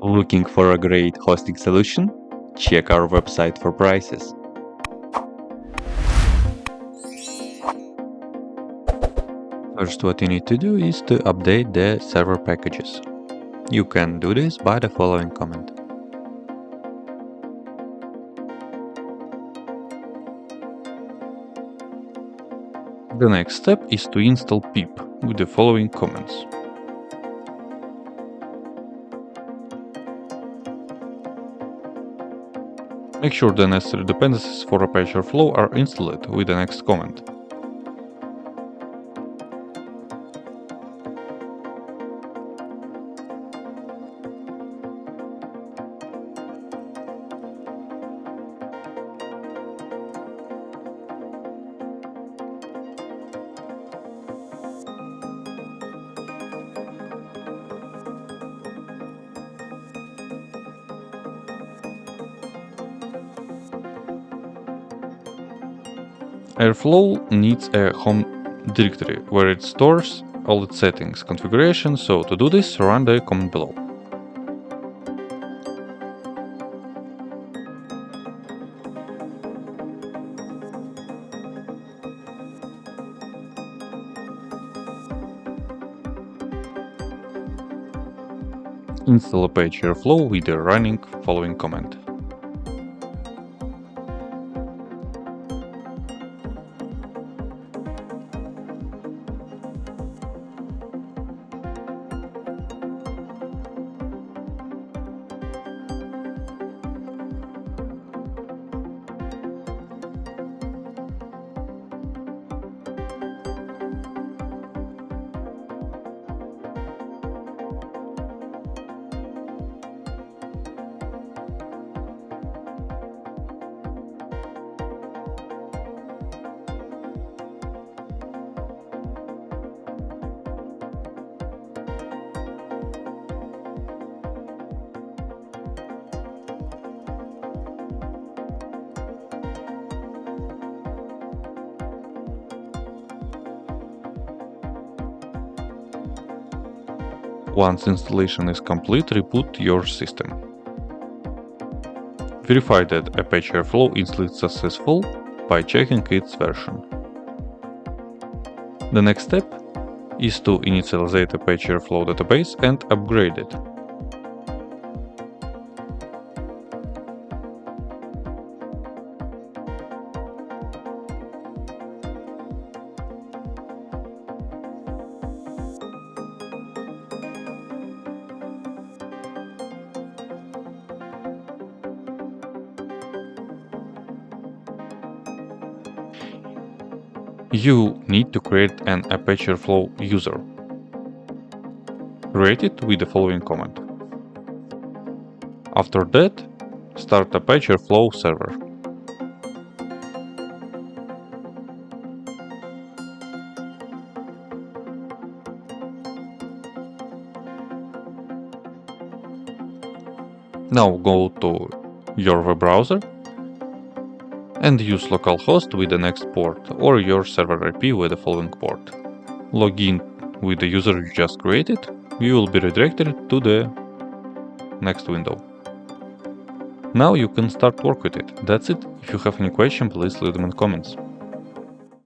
Looking for a great hosting solution? Check our website for prices. First, what you need to do is to update the server packages. You can do this by the following command. The next step is to install pip with the following commands. Make sure the necessary dependencies for Apache Airflow are installed with the next command. Airflow needs a home directory where it stores all its settings, configuration, so to do this, run the command below. Install Apache Airflow with the running following command. Once installation is complete, reboot your system. Verify that Apache Airflow install is successful by checking its version. The next step is to initialize Apache Airflow database and upgrade it. You need to create an Apache Airflow user. Create it with the following command. After that, start Apache Airflow server. Now go to your web browser and use localhost with the next port or your server IP with the following port. Log in with the user you just created, you will be redirected to the next window. Now you can start work with it. That's it. If you have any question, please leave them in comments.